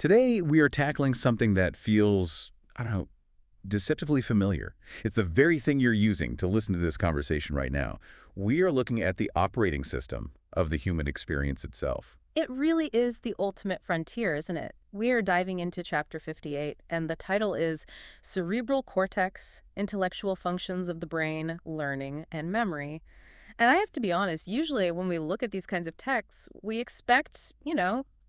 Today, we are tackling something that feels, I don't know, deceptively familiar. It's the very thing you're using to listen to this conversation right now. We are looking at the operating system of the human experience itself. It really is the ultimate frontier, isn't it? We are diving into Chapter 58, and the title is Cerebral Cortex, Intellectual Functions of the Brain, Learning, and Memory. And I have to be honest, usually when we look at these kinds of texts, we expect,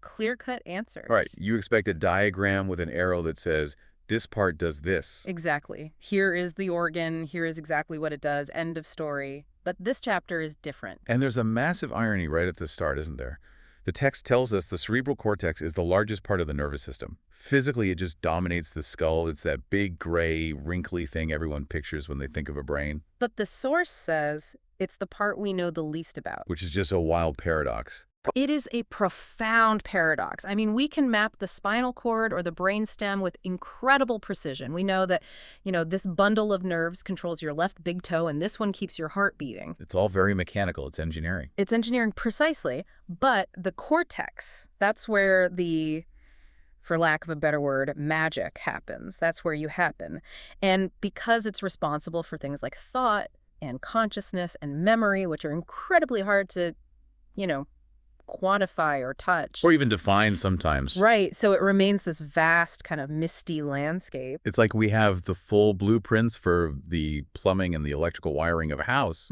clear-cut All right, answers. you expect a diagram with an arrow that says, this part does this. Exactly. Here is the organ, here is exactly what it does, end of story. But this chapter is different. And there's a massive irony right at the start, isn't there? The text tells us the cerebral cortex is the largest part of the nervous system. Physically, it just dominates the skull. It's that big, gray, wrinkly thing everyone pictures when they think of a brain. But the source says it's the part we know the least about. Which is just a wild paradox. It is a profound paradox. I mean, we can map the spinal cord or the brainstem with incredible precision. We know that, this bundle of nerves controls your left big toe and this one keeps your heart beating. It's all very mechanical. It's engineering. It's engineering precisely, but the cortex, that's where for lack of a better word, magic happens. That's where you happen. And because it's responsible for things like thought and consciousness and memory, which are incredibly hard to, quantify or touch. Or even define sometimes. Right. So it remains this vast kind of misty landscape. It's like we have the full blueprints for the plumbing and the electrical wiring of a house,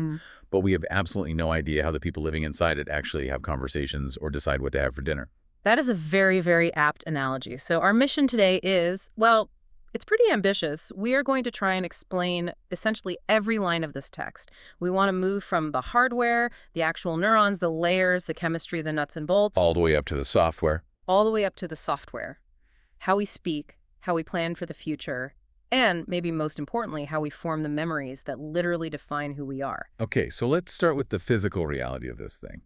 but we have absolutely no idea how the people living inside it actually have conversations or decide what to have for dinner. That is a very, very apt analogy. So our mission today is, well, it's pretty ambitious. We are going to try and explain essentially every line of this text. We want to move from the hardware, the actual neurons, the layers, the chemistry, the nuts and bolts. All the way up to the software. All the way up to the software. How we speak, how we plan for the future, and maybe most importantly, how we form the memories that literally define who we are. Okay, so let's start with the physical reality of this thing.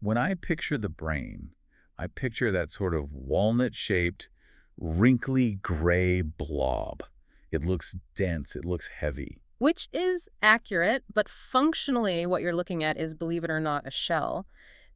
When I picture the brain, I picture that sort of walnut-shaped, wrinkly gray blob. It looks dense, it looks heavy. Which is accurate, but functionally what you're looking at is, believe it or not, a shell.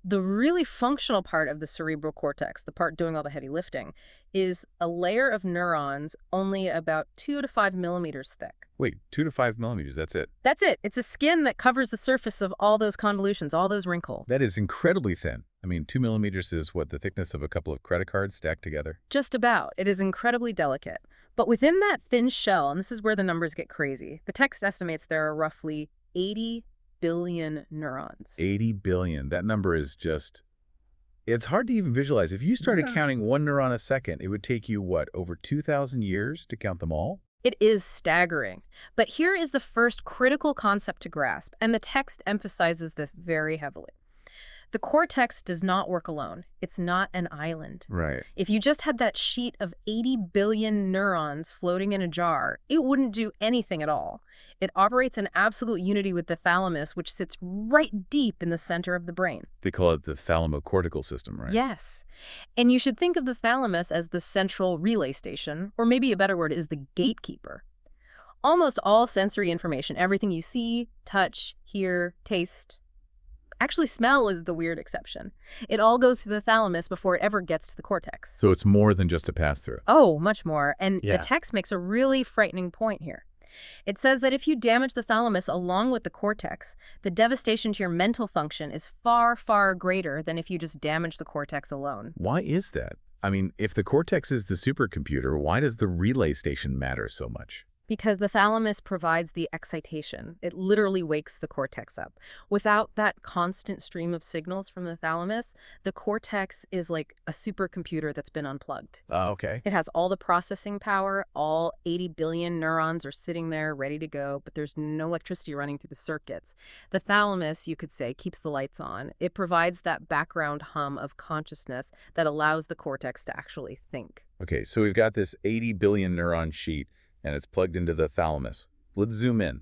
The really functional part of the cerebral cortex, the part doing all the heavy lifting, is a layer of neurons only about 2 to 5 millimeters thick. Wait, 2 to 5 millimeters, that's it? That's it. It's a skin that covers the surface of all those convolutions, all those wrinkles. That is incredibly thin. I mean, 2 millimeters is what, the thickness of a couple of credit cards stacked together? Just about. It is incredibly delicate. But within that thin shell, and this is where the numbers get crazy, the text estimates there are roughly 80 billion neurons. 80 billion. That number is just... It's hard to even visualize. If you started counting one neuron a second, it would take you, what, over 2,000 years to count them all? It is staggering. But here is the first critical concept to grasp, and the text emphasizes this very heavily. The cortex does not work alone. It's not an island. Right. If you just had that sheet of 80 billion neurons floating in a jar, it wouldn't do anything at all. It operates in absolute unity with the thalamus, which sits right deep in the center of the brain. They call it the thalamocortical system, right? Yes. And you should think of the thalamus as the central relay station, or maybe a better word is the gatekeeper. Almost all sensory information, everything you see, touch, hear, taste, actually, smell is the weird exception. It all goes through the thalamus before it ever gets to the cortex. So it's more than just a pass-through. Oh, much more. And Yeah. the text makes a really frightening point here. It says that if you damage the thalamus along with the cortex, the devastation to your mental function is far, far greater than if you just damage the cortex alone. Why is that? I mean, if the cortex is the supercomputer, why does the relay station matter so much? Because the thalamus provides the excitation. It literally wakes the cortex up. Without that constant stream of signals from the thalamus, the cortex is like a supercomputer that's been unplugged. Okay. It has all the processing power, all 80 billion neurons are sitting there ready to go, but there's no electricity running through the circuits. The thalamus, you could say, keeps the lights on. It provides that background hum of consciousness that allows the cortex to actually think. Okay, so we've got this 80 billion neuron sheet, and it's plugged into the thalamus. Let's zoom in.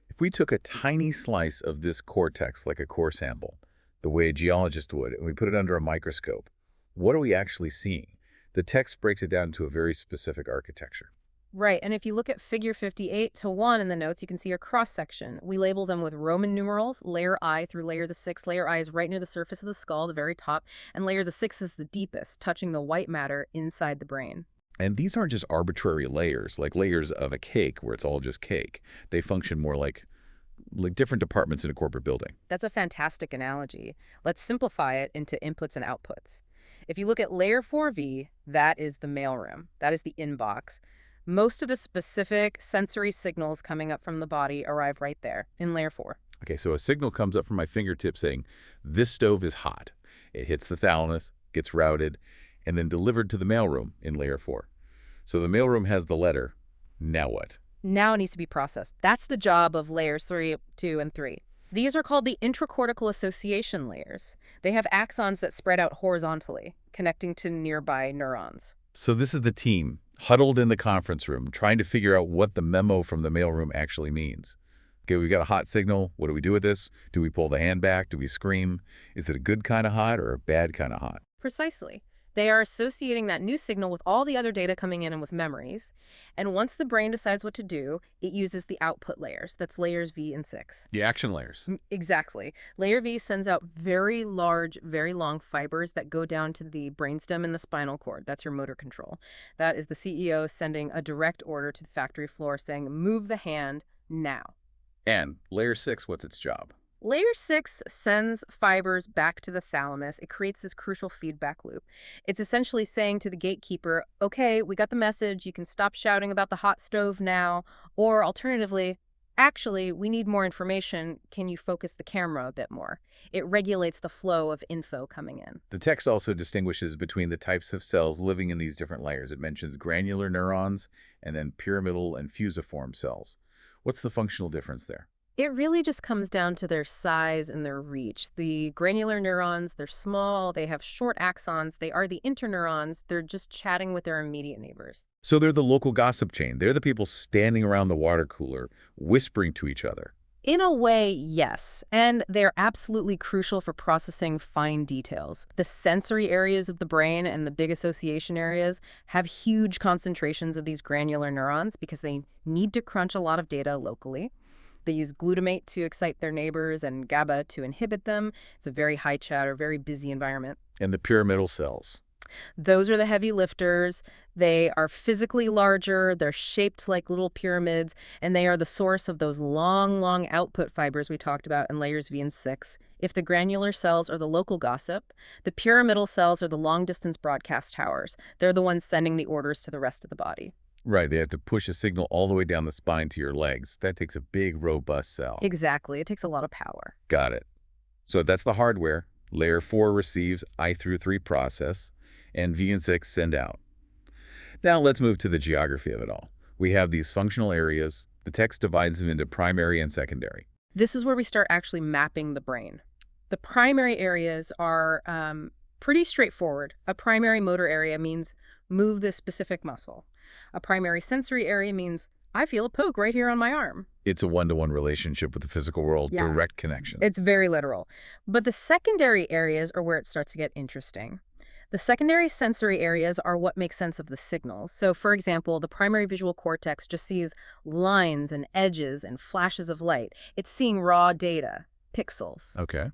If we took a tiny slice of this cortex, like a core sample, the way a geologist would, and we put it under a microscope, what are we actually seeing? The text breaks it down to a very specific architecture. Right, and if you look at figure 58 to 1 in the notes, you can see a cross-section. We label them with Roman numerals, layer I through layer the 6. Layer I is right near the surface of the skull, the very top, and layer the 6 is the deepest, touching the white matter inside the brain. And these aren't just arbitrary layers, like layers of a cake where it's all just cake. They function more like different departments in a corporate building. That's a fantastic analogy. Let's simplify it into inputs and outputs. If you look at layer 4V, that is the mailroom. That is the inbox. Most of the specific sensory signals coming up from the body arrive right there in layer 4. Okay, so a signal comes up from my fingertip saying, this stove is hot. It hits the thalamus, gets routed, and then delivered to the mailroom in layer 4. So the mailroom has the letter. Now what? Now it needs to be processed. That's the job of layers 3, 2, and 3. These are called the intracortical association layers. They have axons that spread out horizontally, connecting to nearby neurons. So this is the team, huddled in the conference room, trying to figure out what the memo from the mailroom actually means. Okay, we've got a hot signal. What do we do with this? Do we pull the hand back? Do we scream? Is it a good kind of hot or a bad kind of hot? Precisely. They are associating that new signal with all the other data coming in and with memories. And once the brain decides what to do, it uses the output layers. That's layers V and 6. The action layers. Exactly. Layer V sends out very large, very long fibers that go down to the brainstem and the spinal cord. That's your motor control. That is the CEO sending a direct order to the factory floor saying, move the hand now. And layer 6, what's its job? Layer 6 sends fibers back to the thalamus. It creates this crucial feedback loop. It's essentially saying to the gatekeeper, okay, we got the message. You can stop shouting about the hot stove now. Or alternatively, actually, we need more information. Can you focus the camera a bit more? It regulates the flow of info coming in. The text also distinguishes between the types of cells living in these different layers. It mentions granular neurons and then pyramidal and fusiform cells. What's the functional difference there? It really just comes down to their size and their reach. The granular neurons, they're small, they have short axons, they are the interneurons, they're just chatting with their immediate neighbors. So they're the local gossip chain. They're the people standing around the water cooler, whispering to each other. In a way, yes, and they're absolutely crucial for processing fine details. The sensory areas of the brain and the big association areas have huge concentrations of these granular neurons because they need to crunch a lot of data locally. They use glutamate to excite their neighbors and GABA to inhibit them. It's a very high chatter, very busy environment. And the pyramidal cells. Those are the heavy lifters. They are physically larger, they're shaped like little pyramids, and they are the source of those long, long output fibers we talked about in layers V and 6. If the granular cells are the local gossip, the pyramidal cells are the long-distance broadcast towers. They're the ones sending the orders to the rest of the body. Right, they have to push a signal all the way down the spine to your legs. That takes a big, robust cell. Exactly. It takes a lot of power. Got it. So that's the hardware. Layer 4 receives, I through 3 process, and V and 6 send out. Now let's move to the geography of it all. We have these functional areas. The text divides them into primary and secondary. This is where we start actually mapping the brain. The primary areas are pretty straightforward. A primary motor area means move this specific muscle. A primary sensory area means I feel a poke right here on my arm. It's a one-to-one relationship with the physical world, Yeah. direct connection. It's very literal. But the secondary areas are where it starts to get interesting. The secondary sensory areas are what make sense of the signals. So, for example, the primary visual cortex just sees lines and edges and flashes of light. It's seeing raw data, pixels. Okay.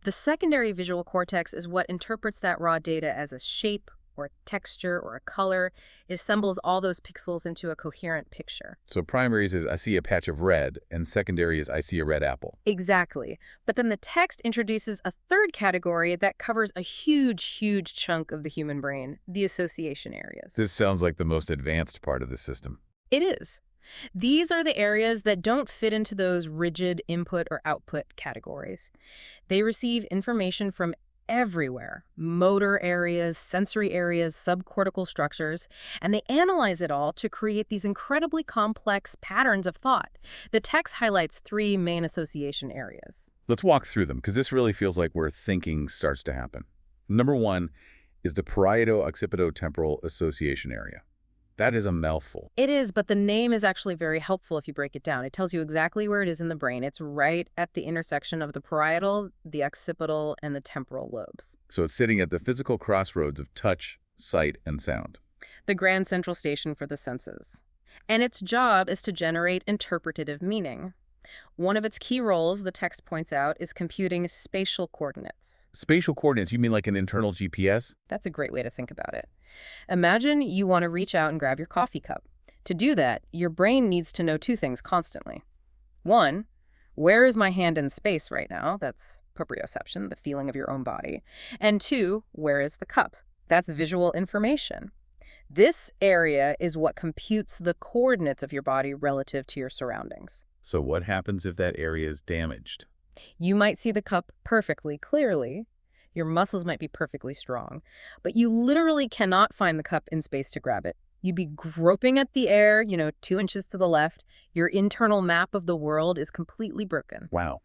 The secondary visual cortex is what interprets that raw data as a shape or a texture or a color. It assembles all those pixels into a coherent picture. So primaries is I see a patch of red, and secondary is I see a red apple. Exactly. But then the text introduces a third category that covers a huge, huge chunk of the human brain, the association areas. This sounds like the most advanced part of the system. It is. These are the areas that don't fit into those rigid input or output categories. They receive information from everywhere, motor areas, sensory areas, subcortical structures, and they analyze it all to create these incredibly complex patterns of thought. The text highlights 3 main association areas. Let's walk through them, because this really feels like where thinking starts to happen. Number 1 is the parieto-occipitotemporal association area. That is a mouthful. It is, but the name is actually very helpful if you break it down. It tells you exactly where it is in the brain. It's right at the intersection of the parietal, the occipital, and the temporal lobes. So it's sitting at the physical crossroads of touch, sight, and sound. The grand central station for the senses. and its job is to generate interpretative meaning. One of its key roles, the text points out, is computing spatial coordinates. Spatial coordinates, you mean like an internal GPS? That's a great way to think about it. Imagine you want to reach out and grab your coffee cup. To do that, your brain needs to know two things constantly. One, where is my hand in space right now? That's proprioception, the feeling of your own body. And two, where is the cup? That's visual information. This area is what computes the coordinates of your body relative to your surroundings. So what happens if that area is damaged? You might see the cup perfectly clearly. Your muscles might be perfectly strong, but you literally cannot find the cup in space to grab it. You'd be groping at the air, 2 inches to the left. Your internal map of the world is completely broken. Wow.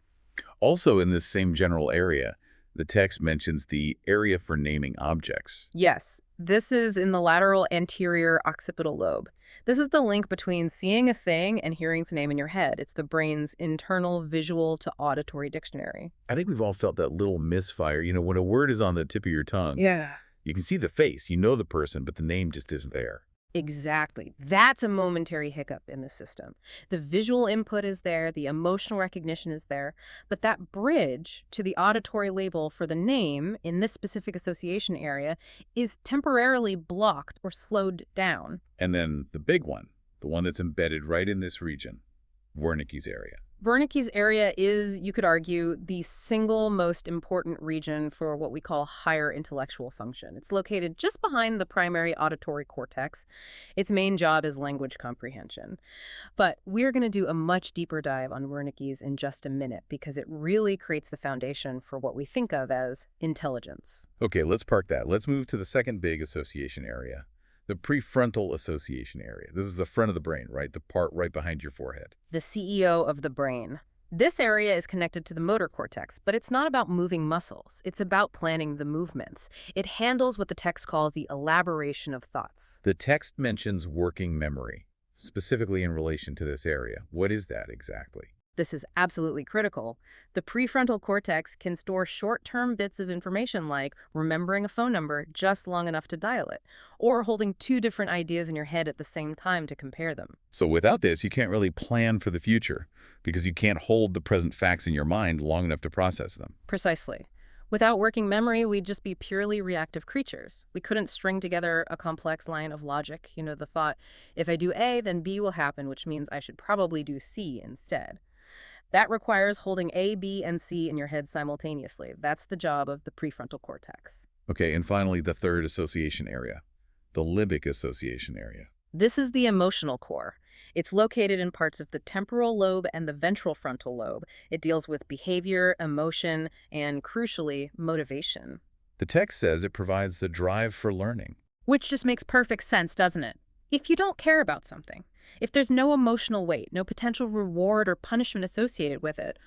Also in this same general area, the text mentions the area for naming objects. Yes, this is in the lateral anterior occipital lobe. This is the link between seeing a thing and hearing its name in your head. It's the brain's internal visual to auditory dictionary. I think we've all felt that little misfire. When a word is on the tip of your tongue, Yeah. you can see the face, you know the person, but the name just isn't there. Exactly. That's a momentary hiccup in the system. The visual input is there, the emotional recognition is there, but that bridge to the auditory label for the name in this specific association area is temporarily blocked or slowed down. And then the big one, the one that's embedded right in this region, Wernicke's area. Wernicke's area is, you could argue, the single most important region for what we call higher intellectual function. It's located just behind the primary auditory cortex. Its main job is language comprehension. But we're going to do a much deeper dive on Wernicke's in just a minute because it really creates the foundation for what we think of as intelligence. Okay, let's park that. Let's move to the second big association area, the prefrontal association area. This is the front of the brain, right? The part right behind your forehead. The CEO of the brain. This area is connected to the motor cortex, but it's not about moving muscles. It's about planning the movements. It handles what the text calls the elaboration of thoughts. The text mentions working memory, specifically in relation to this area. What is that exactly? This is absolutely critical. The prefrontal cortex can store short-term bits of information like remembering a phone number just long enough to dial it, or holding two different ideas in your head at the same time to compare them. So without this, you can't really plan for the future because you can't hold the present facts in your mind long enough to process them. Precisely. Without working memory, we'd just be purely reactive creatures. We couldn't string together a complex line of logic. The thought, if I do A, then B will happen, which means I should probably do C instead. That requires holding A, B, and C in your head simultaneously. That's the job of the prefrontal cortex. Okay, and finally, the third association area, the limbic association area. This is the emotional core. It's located in parts of the temporal lobe and the ventral frontal lobe. It deals with behavior, emotion, and, crucially, motivation. The text says it provides the drive for learning. Which just makes perfect sense, doesn't it? If you don't care about something, if there's no emotional weight, no potential reward or punishment associated with it,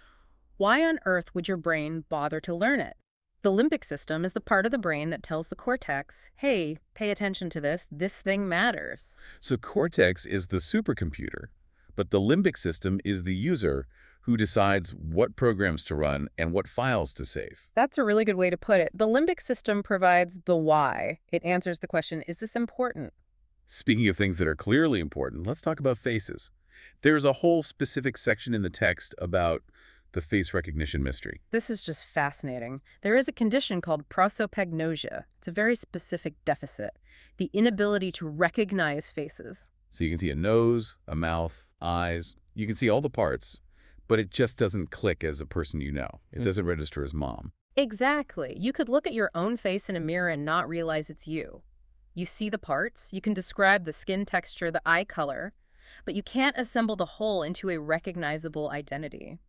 why on earth would your brain bother to learn it? The limbic system is the part of the brain that tells the cortex, hey, pay attention to this thing matters. So cortex is the supercomputer, but the limbic system is the user who decides what programs to run and what files to save. That's a really good way to put it. The limbic system provides the why. It answers the question, is this important? Speaking of things that are clearly important, let's talk about faces. There's a whole specific section in the text about the face recognition mystery. This is just fascinating. There is a condition called prosopagnosia. It's a very specific deficit, the inability to recognize faces. So you can see a nose, a mouth, eyes. You can see all the parts, but it just doesn't click as a person you know. It doesn't register as mom. Exactly. You could look at your own face in a mirror and not realize it's you. You see the parts, you can describe the skin texture, the eye color, but you can't assemble the whole into a recognizable identity.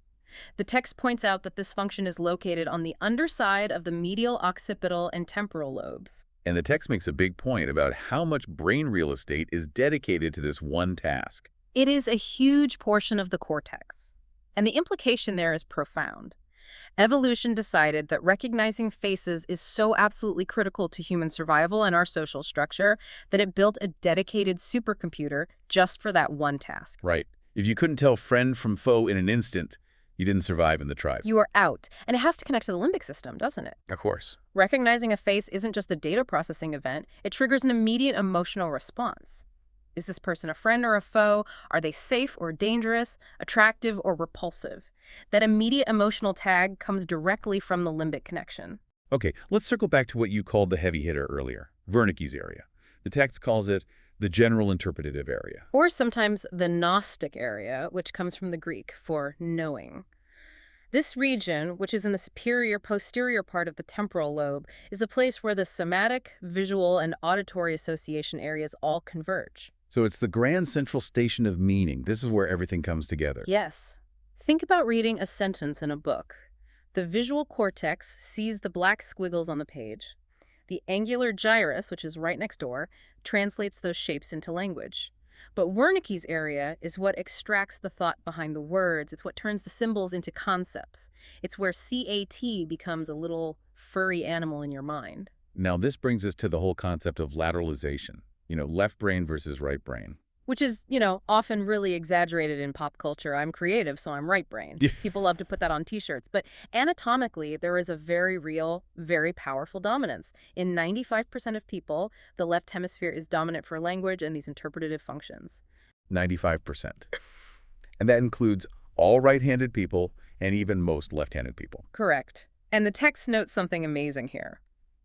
The text points out that this function is located on the underside of the medial occipital and temporal lobes. And the text makes a big point about how much brain real estate is dedicated to this one task. It is a huge portion of the cortex, and the implication there is profound. Evolution decided that recognizing faces is so absolutely critical to human survival and our social structure that it built a dedicated supercomputer just for that one task. Right. If you couldn't tell friend from foe in an instant, you didn't survive in the tribe. You are out. And it has to connect to the limbic system, doesn't it? Of course. Recognizing a face isn't just a data processing event. It triggers an immediate emotional response. Is this person a friend or a foe? Are they safe or dangerous, attractive or repulsive? That immediate emotional tag comes directly from the limbic connection. Okay, let's circle back to what you called the heavy hitter earlier, Wernicke's area. The text calls it the general interpretative area. Or sometimes the Gnostic area, which comes from the Greek for knowing. This region, which is in the superior posterior part of the temporal lobe, is a place where the somatic, visual, and auditory association areas all converge. So it's the grand central station of meaning. This is where everything comes together. Yes. Think about reading a sentence in a book. The visual cortex sees the black squiggles on the page. The angular gyrus, which is right next door, translates those shapes into language. But Wernicke's area is what extracts the thought behind the words. It's what turns the symbols into concepts. It's where CAT becomes a little furry animal in your mind. Now, this brings us to the whole concept of lateralization. Left brain versus right brain. Which is, often really exaggerated in pop culture. I'm creative, so I'm right brain. Yeah. People love to put that on t-shirts. But anatomically, there is a very real, very powerful dominance. In 95% of people, the left hemisphere is dominant for language and these interpretative functions. 95%. And that includes all right-handed people and even most left-handed people. Correct. And the text notes something amazing here.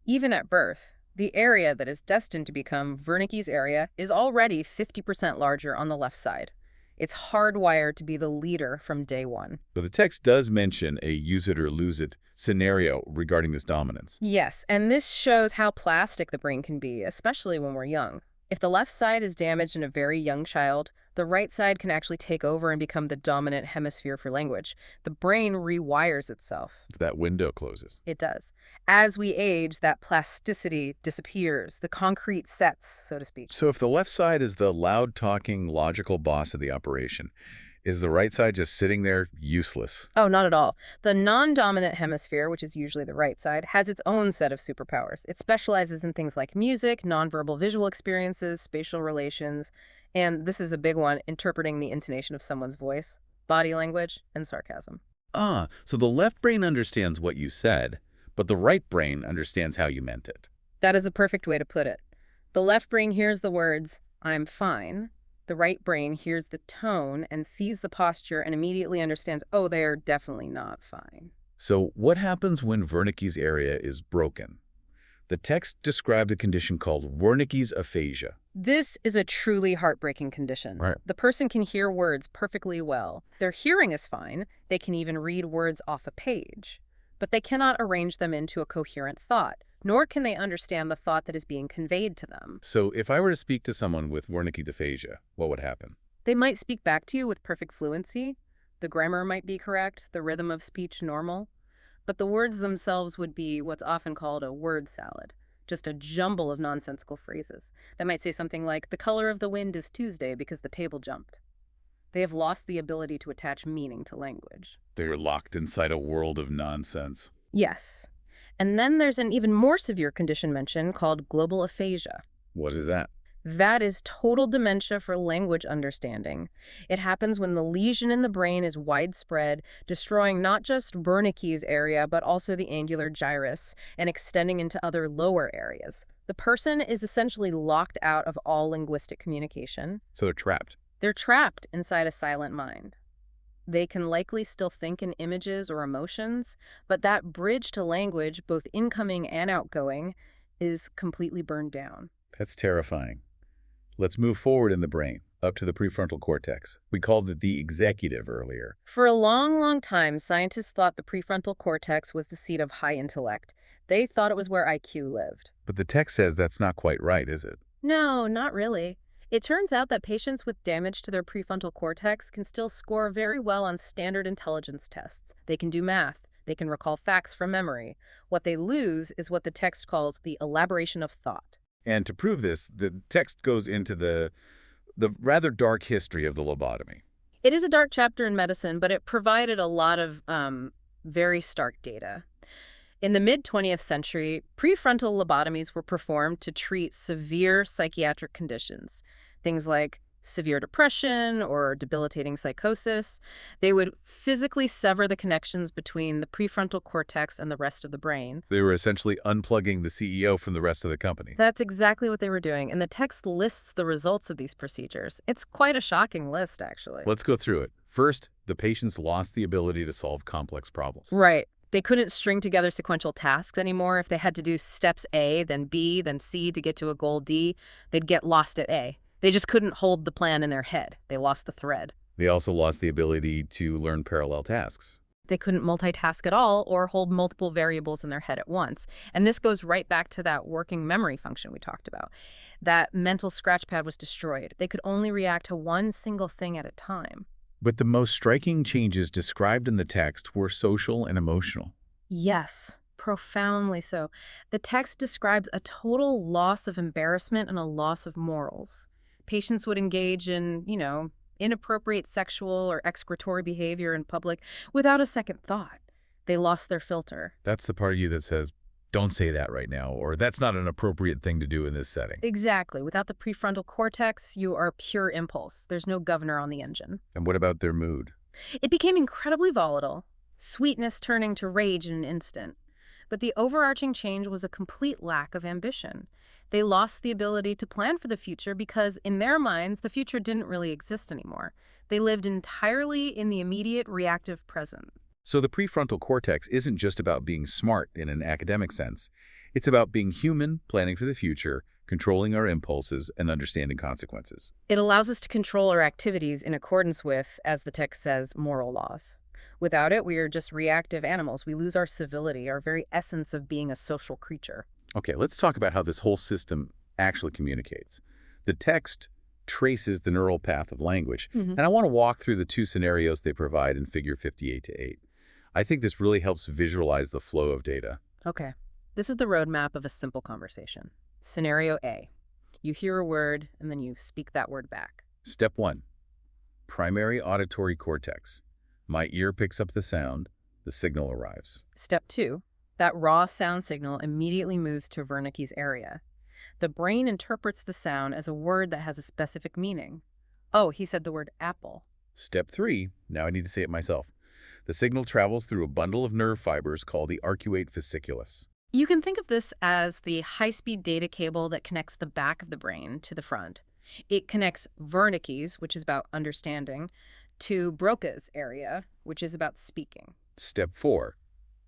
Even at birth, the area that is destined to become Wernicke's area is already 50% larger on the left side. It's hardwired to be the leader from day one. So the text does mention a use it or lose it scenario regarding this dominance. Yes, and this shows how plastic the brain can be, especially when we're young. If the left side is damaged in a very young child, the right side can actually take over and become the dominant hemisphere for language. The brain rewires itself. That window closes. It does. As we age, that plasticity disappears. The concrete sets, so to speak. So if the left side is the loud-talking, logical boss of the operation, is the right side just sitting there useless? Oh, not at all. The non-dominant hemisphere, which is usually the right side, has its own set of superpowers. It specializes in things like music, nonverbal visual experiences, spatial relations, and this is a big one, interpreting the intonation of someone's voice, body language, and sarcasm. So the left brain understands what you said, but the right brain understands how you meant it. That is a perfect way to put it. The left brain hears the words, "I'm fine." The right brain hears the tone and sees the posture and immediately understands, oh, they are definitely not fine. So what happens when Wernicke's area is broken? The text described a condition called Wernicke's aphasia. This is a truly heartbreaking condition. Right. The person can hear words perfectly well. Their hearing is fine. They can even read words off a page. But they cannot arrange them into a coherent thought, nor can they understand the thought that is being conveyed to them. So if I were to speak to someone with Wernicke's aphasia, what would happen? They might speak back to you with perfect fluency. The grammar might be correct, the rhythm of speech normal. But the words themselves would be what's often called a word salad, just a jumble of nonsensical phrases that might say something like, "The color of the wind is Tuesday because the table jumped." They have lost the ability to attach meaning to language. They're locked inside a world of nonsense. Yes. And then there's an even more severe condition mentioned called global aphasia. What is that? That is total dementia for language understanding. It happens when the lesion in the brain is widespread, destroying not just Wernicke's area, but also the angular gyrus, and extending into other lower areas. The person is essentially locked out of all linguistic communication. So they're trapped. They're trapped inside a silent mind. They can likely still think in images or emotions, but that bridge to language, both incoming and outgoing, is completely burned down. That's terrifying. Let's move forward in the brain, up to the prefrontal cortex. We called it the executive earlier. For a long, long time, scientists thought the prefrontal cortex was the seat of high intellect. They thought it was where IQ lived. But the text says that's not quite right, is it? No, not really. It turns out that patients with damage to their prefrontal cortex can still score very well on standard intelligence tests. They can do math. They can recall facts from memory. What they lose is what the text calls the elaboration of thought. And to prove this, the text goes into the rather dark history of the lobotomy. It is a dark chapter in medicine, but it provided a lot of very stark data. In the mid-20th century, prefrontal lobotomies were performed to treat severe psychiatric conditions, things like severe depression or debilitating psychosis. They would physically sever the connections between the prefrontal cortex and the rest of the brain. They were essentially unplugging the CEO from the rest of the company. That's exactly what they were doing, and the text lists the results of these procedures. It's quite a shocking list, actually. Let's go through it. First, the patients lost the ability to solve complex problems. Right. They couldn't string together sequential tasks anymore. If they had to do steps A, then B, then C to get to a goal D, they'd get lost at A. They just couldn't hold the plan in their head. They lost the thread. They also lost the ability to learn parallel tasks. They couldn't multitask at all or hold multiple variables in their head at once. And this goes right back to that working memory function we talked about. That mental scratch pad was destroyed. They could only react to one single thing at a time. But the most striking changes described in the text were social and emotional. Yes, profoundly so. The text describes a total loss of embarrassment and a loss of morals. Patients would engage in, inappropriate sexual or excretory behavior in public without a second thought. They lost their filter. That's the part of you that says, don't say that right now, or that's not an appropriate thing to do in this setting. Exactly. Without the prefrontal cortex, you are pure impulse. There's no governor on the engine. And what about their mood? It became incredibly volatile, sweetness turning to rage in an instant. But the overarching change was a complete lack of ambition. They lost the ability to plan for the future because, in their minds, the future didn't really exist anymore. They lived entirely in the immediate reactive present. So the prefrontal cortex isn't just about being smart in an academic sense. It's about being human, planning for the future, controlling our impulses, and understanding consequences. It allows us to control our activities in accordance with, as the text says, moral laws. Without it, we are just reactive animals. We lose our civility, our very essence of being a social creature. Okay, let's talk about how this whole system actually communicates. The text traces the neural path of language, and I want to walk through the two scenarios they provide in Figure 58-8. I think this really helps visualize the flow of data. Okay. This is the roadmap of a simple conversation. Scenario A. You hear a word, and then you speak that word back. Step 1. Primary auditory cortex. My ear picks up the sound. The signal arrives. Step 2. That raw sound signal immediately moves to Wernicke's area. The brain interprets the sound as a word that has a specific meaning. Oh, he said the word apple. Step 3. Now I need to say it myself. The signal travels through a bundle of nerve fibers called the arcuate fasciculus. You can think of this as the high-speed data cable that connects the back of the brain to the front. It connects Wernicke's, which is about understanding, to Broca's area, which is about speaking. Step 4.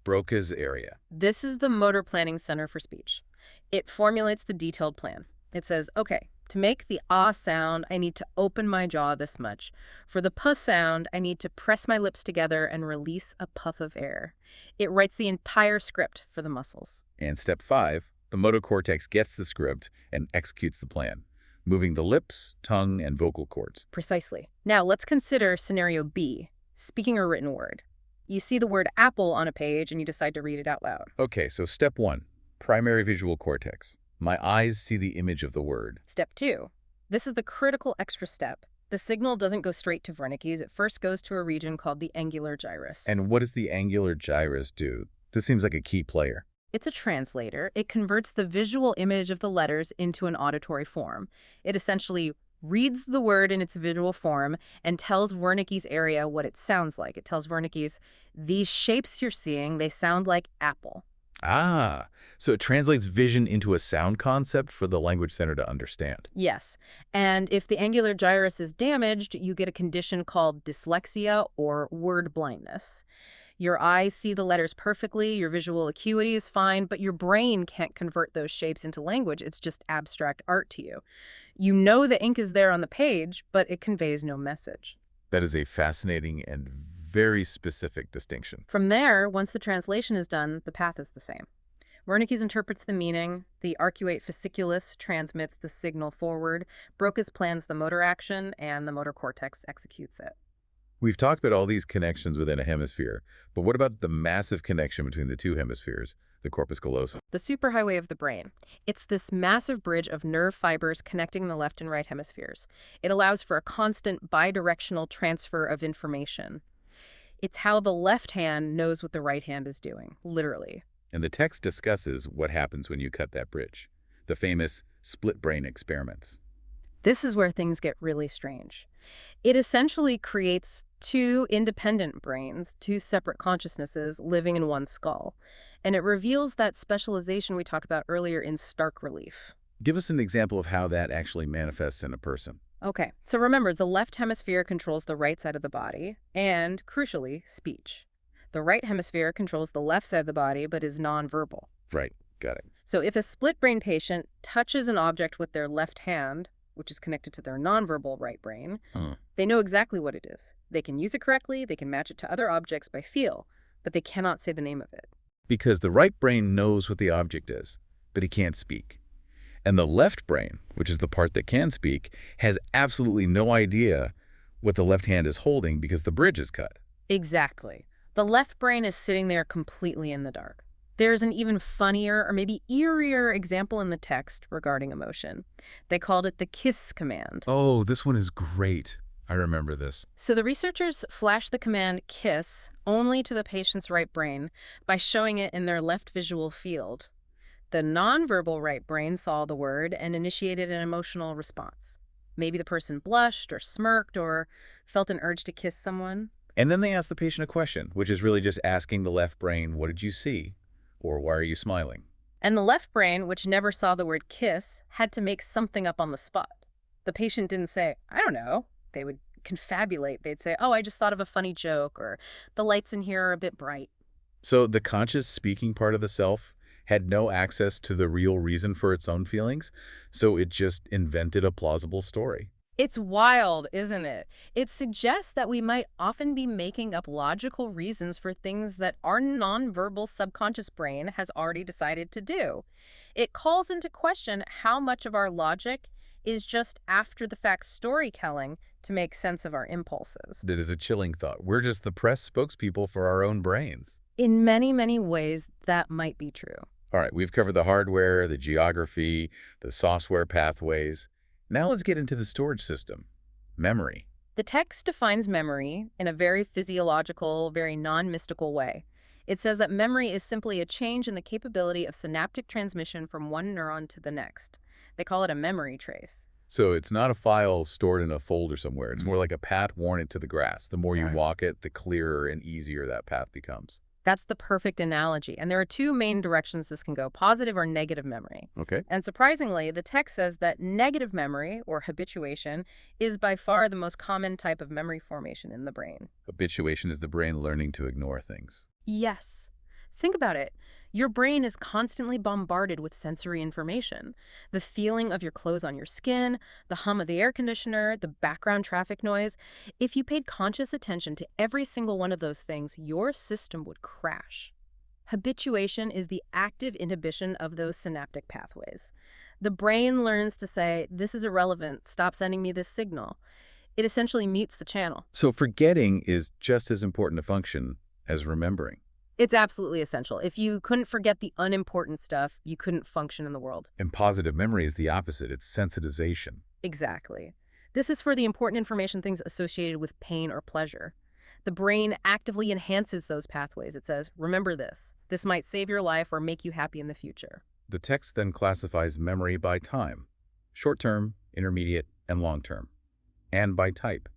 Broca's area. This is the motor planning center for speech. It formulates the detailed plan. It says, okay, to make the ah sound, I need to open my jaw this much. For the p sound, I need to press my lips together and release a puff of air. It writes the entire script for the muscles. And step 5, the motor cortex gets the script and executes the plan, moving the lips, tongue, and vocal cords. Precisely. Now let's consider scenario B, speaking a written word. You see the word apple on a page and you decide to read it out loud. Okay, so step 1, primary visual cortex. My eyes see the image of the word. Step 2. This is the critical extra step. The signal doesn't go straight to Wernicke's. It first goes to a region called the angular gyrus. And what does the angular gyrus do? This seems like a key player. It's a translator. It converts the visual image of the letters into an auditory form. It essentially reads the word in its visual form and tells Wernicke's area what it sounds like. It tells Wernicke's, these shapes you're seeing, they sound like apple. Ah, so it translates vision into a sound concept for the language center to understand. Yes, and if the angular gyrus is damaged, you get a condition called dyslexia or word blindness. Your eyes see the letters perfectly, your visual acuity is fine, but your brain can't convert those shapes into language. It's just abstract art to you. You know the ink is there on the page, but it conveys no message. That is a fascinating and very specific distinction. From there, once the translation is done, the path is the same. Wernicke's interprets the meaning, the arcuate fasciculus transmits the signal forward, Broca's plans the motor action, and the motor cortex executes it. We've talked about all these connections within a hemisphere, but what about the massive connection between the two hemispheres, the corpus callosum? The superhighway of the brain. It's this massive bridge of nerve fibers connecting the left and right hemispheres. It allows for a constant bidirectional transfer of information. It's how the left hand knows what the right hand is doing, literally. And the text discusses what happens when you cut that bridge, the famous split brain experiments. This is where things get really strange. It essentially creates two independent brains, two separate consciousnesses living in one skull. And it reveals that specialization we talked about earlier in stark relief. Give us an example of how that actually manifests in a person. Okay, so remember, the left hemisphere controls the right side of the body and, crucially, speech. The right hemisphere controls the left side of the body but is nonverbal. Right, got it. So if a split brain patient touches an object with their left hand, which is connected to their nonverbal right brain, they know exactly what it is. They can use it correctly, they can match it to other objects by feel, but they cannot say the name of it. Because the right brain knows what the object is, but he can't speak. And the left brain, which is the part that can speak, has absolutely no idea what the left hand is holding because the bridge is cut. Exactly. The left brain is sitting there completely in the dark. There's an even funnier or maybe eerier example in the text regarding emotion. They called it the KISS command. Oh, this one is great. I remember this. So the researchers flashed the command KISS only to the patient's right brain by showing it in their left visual field. The nonverbal right brain saw the word and initiated an emotional response. Maybe the person blushed or smirked or felt an urge to kiss someone. And then they asked the patient a question, which is really just asking the left brain, what did you see? Or why are you smiling? And the left brain, which never saw the word kiss, had to make something up on the spot. The patient didn't say, I don't know. They would confabulate. They'd say, oh, I just thought of a funny joke, or the lights in here are a bit bright. So the conscious speaking part of the self had no access to the real reason for its own feelings, so it just invented a plausible story. It's wild, isn't it? It suggests that we might often be making up logical reasons for things that our nonverbal subconscious brain has already decided to do. It calls into question how much of our logic is just after-the-fact storytelling to make sense of our impulses. That is a chilling thought. We're just the press spokespeople for our own brains. In many, many ways, that might be true. All right, we've covered the hardware, the geography, the software pathways. Now let's get into the storage system, memory. The text defines memory in a very physiological, very non-mystical way. It says that memory is simply a change in the capability of synaptic transmission from one neuron to the next. They call it a memory trace. So it's not a file stored in a folder somewhere. It's more like a path worn into the grass. The more you walk it, the clearer and easier that path becomes. That's the perfect analogy. And there are two main directions this can go, positive or negative memory. Okay. And surprisingly, the text says that negative memory, or habituation, is by far the most common type of memory formation in the brain. Habituation is the brain learning to ignore things. Yes. Think about it. Your brain is constantly bombarded with sensory information. The feeling of your clothes on your skin, the hum of the air conditioner, the background traffic noise. If you paid conscious attention to every single one of those things, your system would crash. Habituation is the active inhibition of those synaptic pathways. The brain learns to say, this is irrelevant, stop sending me this signal. It essentially mutes the channel. So forgetting is just as important a function as remembering. It's absolutely essential. If you couldn't forget the unimportant stuff, you couldn't function in the world. And positive memory is the opposite. It's sensitization. Exactly. This is for the important information, things associated with pain or pleasure. The brain actively enhances those pathways. It says, remember this. This might save your life or make you happy in the future. The text then classifies memory by time, short-term, intermediate, and long-term, and by type,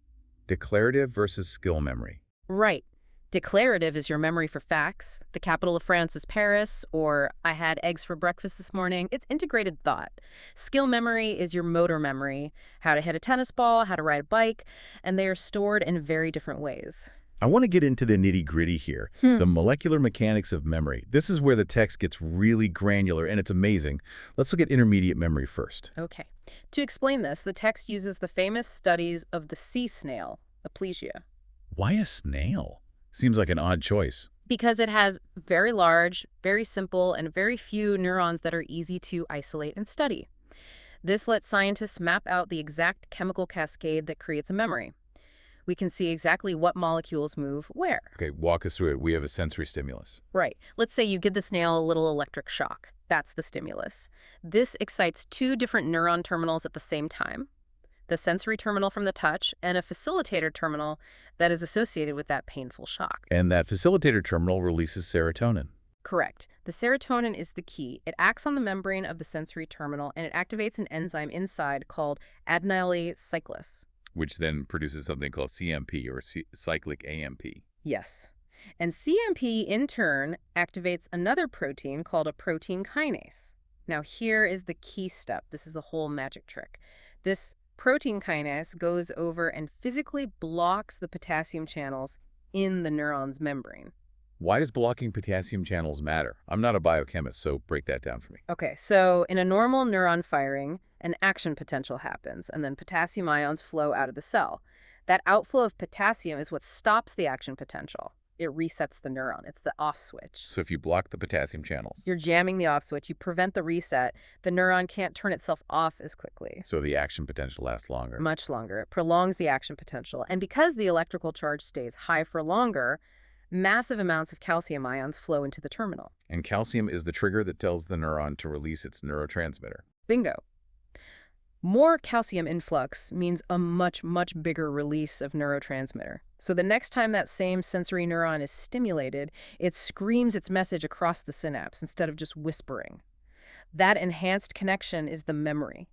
declarative versus skill memory. Right. Declarative is your memory for facts. The capital of France is Paris, or I had eggs for breakfast this morning. It's integrated thought. Skill memory is your motor memory, how to hit a tennis ball, how to ride a bike, and they are stored in very different ways. I want to get into the nitty-gritty here, the molecular mechanics of memory. This is where the text gets really granular, and it's amazing. Let's look at intermediate memory first. Okay. To explain this, the text uses the famous studies of the sea snail, Aplysia. Why a snail? Seems like an odd choice. Because it has very large, very simple, and very few neurons that are easy to isolate and study. This lets scientists map out the exact chemical cascade that creates a memory. We can see exactly what molecules move where. Okay, walk us through it. We have a sensory stimulus. Right. Let's say you give the snail a little electric shock. That's the stimulus. This excites two different neuron terminals at the same time. The sensory terminal from the touch, and a facilitator terminal that is associated with that painful shock. And that facilitator terminal releases serotonin. Correct. The serotonin is the key. It acts on the membrane of the sensory terminal, and it activates an enzyme inside called adenylyl cyclase. Which then produces something called CMP, or cyclic AMP. Yes. And CMP, in turn, activates another protein called a protein kinase. Now, here is the key step. This is the whole magic trick. This protein kinase goes over and physically blocks the potassium channels in the neuron's membrane. Why does blocking potassium channels matter? I'm not a biochemist, so break that down for me. Okay, so in a normal neuron firing, an action potential happens, and then potassium ions flow out of the cell. That outflow of potassium is what stops the action potential. It resets the neuron. It's the off switch. So if you block the potassium channels, You're jamming the off switch. You prevent the reset. The neuron can't turn itself off as quickly. so the action potential lasts longer. Much longer. It prolongs the action potential. And because the electrical charge stays high for longer, massive amounts of calcium ions flow into the terminal. And calcium is the trigger that tells the neuron to release its neurotransmitter. Bingo. More calcium influx means a much, much bigger release of neurotransmitter. So the next time that same sensory neuron is stimulated, it screams its message across the synapse instead of just whispering. That enhanced connection is the memory.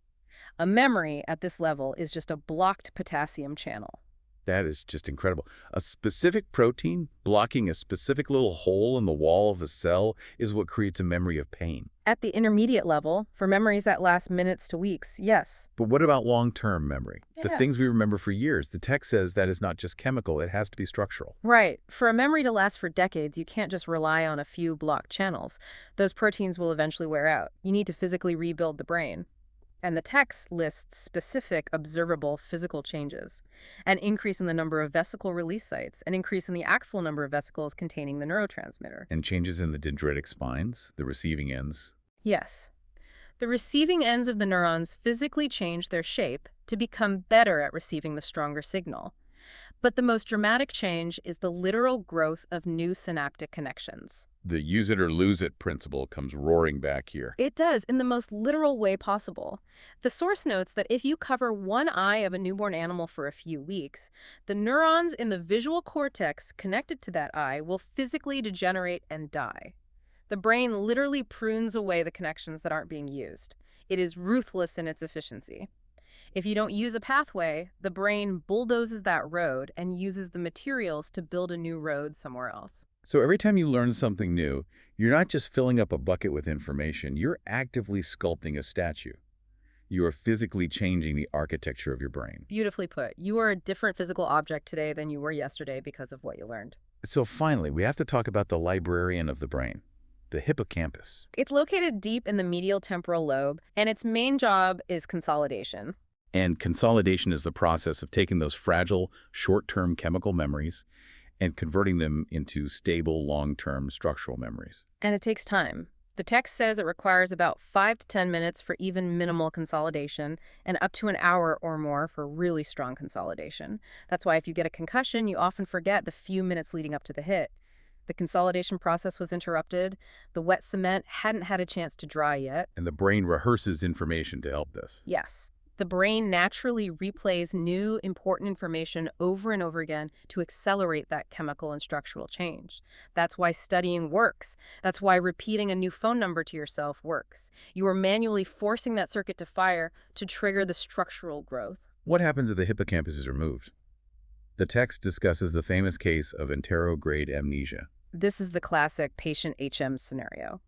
A memory at this level is just a blocked potassium channel. That is just incredible. A specific protein blocking a specific little hole in the wall of a cell is what creates a memory of pain. At the intermediate level, for memories that last minutes to weeks, yes. But what about long-term memory? The Yeah. things we remember for years. The text says that is not just chemical, it has to be structural. Right. For a memory to last for decades, you can't just rely on a few blocked channels. Those proteins will eventually wear out. You need to physically rebuild the brain. And the text lists specific observable physical changes: an increase in the number of vesicle release sites, an increase in the actual number of vesicles containing the neurotransmitter. And changes in the dendritic spines, the receiving ends. Yes. The receiving ends of the neurons physically change their shape to become better at receiving the stronger signal. But the most dramatic change is the literal growth of new synaptic connections. The use it or lose it principle comes roaring back here. It does, in the most literal way possible. The source notes that if you cover one eye of a newborn animal for a few weeks, the neurons in the visual cortex connected to that eye will physically degenerate and die. The brain literally prunes away the connections that aren't being used. It is ruthless in its efficiency. If you don't use a pathway, the brain bulldozes that road and uses the materials to build a new road somewhere else. So every time you learn something new, you're not just filling up a bucket with information, you're actively sculpting a statue. You are physically changing the architecture of your brain. Beautifully put. You are a different physical object today than you were yesterday because of what you learned. So finally, we have to talk about the librarian of the brain, the hippocampus. It's located deep in the medial temporal lobe, and its main job is consolidation. And consolidation is the process of taking those fragile, short-term chemical memories and converting them into stable, long-term structural memories. And it takes time. The text says it requires about 5 to 10 minutes for even minimal consolidation and up to an hour or more for really strong consolidation. That's why if you get a concussion, you often forget the few minutes leading up to the hit. The consolidation process was interrupted. The wet cement hadn't had a chance to dry yet. And the brain rehearses information to help this. Yes. The brain naturally replays new, important information over and over again to accelerate that chemical and structural change. That's why studying works. That's why repeating a new phone number to yourself works. You are manually forcing that circuit to fire to trigger the structural growth. What happens if the hippocampus is removed? The text discusses the famous case of anterograde amnesia. This is the classic patient HM scenario.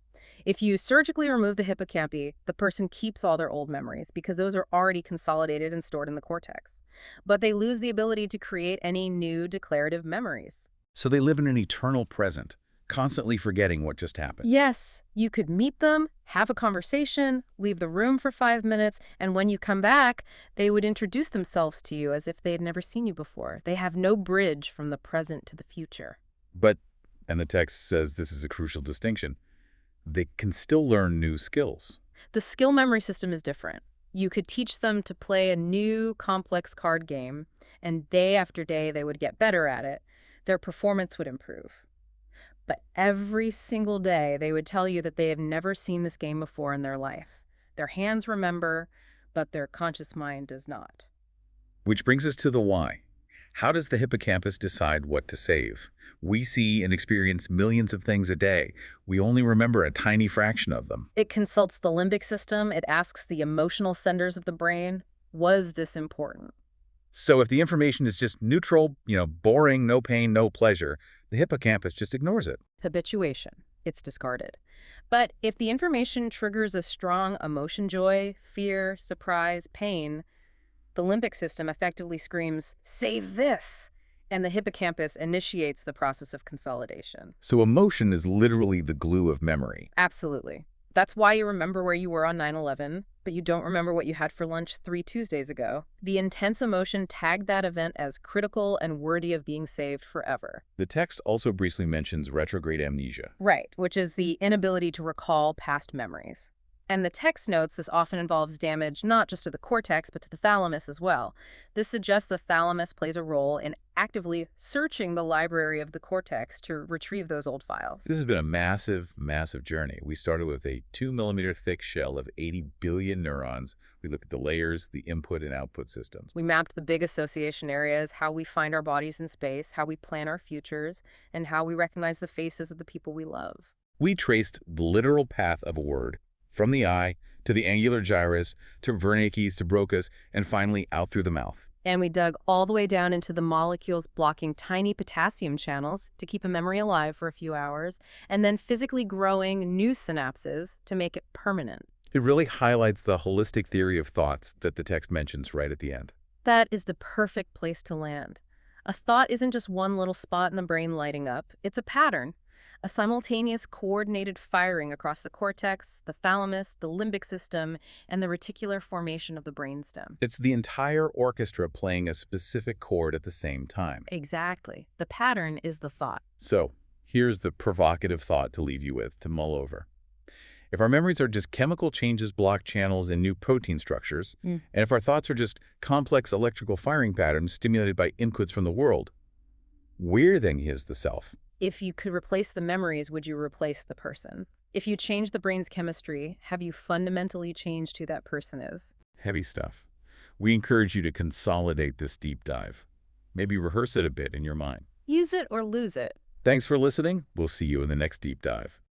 If you surgically remove the hippocampi, the person keeps all their old memories because those are already consolidated and stored in the cortex. But they lose the ability to create any new declarative memories. So they live in an eternal present, constantly forgetting what just happened. Yes, you could meet them, have a conversation, leave the room for 5 minutes, and when you come back, they would introduce themselves to you as if they had never seen you before. They have no bridge from the present to the future. But, and the text says this is a crucial distinction, they can still learn new skills. The skill memory system is different. You could teach them to play a new complex card game, and day after day they would get better at it. Their performance would improve. But every single day they would tell you that they have never seen this game before in their life. Their hands remember, but their conscious mind does not. Which brings us to the why. How does the hippocampus decide what to save? We see and experience millions of things a day. We only remember a tiny fraction of them. It consults the limbic system. It asks the emotional centers of the brain, was this important? So if the information is just neutral, boring, no pain, no pleasure, the hippocampus just ignores it. Habituation. It's discarded. But if the information triggers a strong emotion, joy, fear, surprise, pain, the limbic system effectively screams, "Save this!" And the hippocampus initiates the process of consolidation. So emotion is literally the glue of memory. Absolutely. That's why you remember where you were on 9/11, but you don't remember what you had for lunch 3 Tuesdays ago. The intense emotion tagged that event as critical and worthy of being saved forever. The text also briefly mentions retrograde amnesia. Right, which is the inability to recall past memories. And the text notes this often involves damage not just to the cortex, but to the thalamus as well. This suggests the thalamus plays a role in actively searching the library of the cortex to retrieve those old files. This has been a massive, massive journey. We started with a 2 millimeter thick shell of 80 billion neurons. We looked at the layers, the input and output systems. We mapped the big association areas, how we find our bodies in space, how we plan our futures, and how we recognize the faces of the people we love. We traced the literal path of a word, from the eye to the angular gyrus to Wernicke's to Broca's, and finally out through the mouth. And we dug all the way down into the molecules blocking tiny potassium channels to keep a memory alive for a few hours, and then physically growing new synapses to make it permanent. It really highlights the holistic theory of thoughts that the text mentions right at the end. That is the perfect place to land. A thought isn't just one little spot in the brain lighting up. It's a pattern. A simultaneous coordinated firing across the cortex, the thalamus, the limbic system, and the reticular formation of the brainstem. It's the entire orchestra playing a specific chord at the same time. Exactly. The pattern is the thought. So, here's the provocative thought to leave you with, to mull over. If our memories are just chemical changes, blocked channels, and new protein structures, and if our thoughts are just complex electrical firing patterns stimulated by inputs from the world, where then is the self? If you could replace the memories, would you replace the person? If you change the brain's chemistry, have you fundamentally changed who that person is? Heavy stuff. We encourage you to consolidate this deep dive. Maybe rehearse it a bit in your mind. Use it or lose it. Thanks for listening. We'll see you in the next deep dive.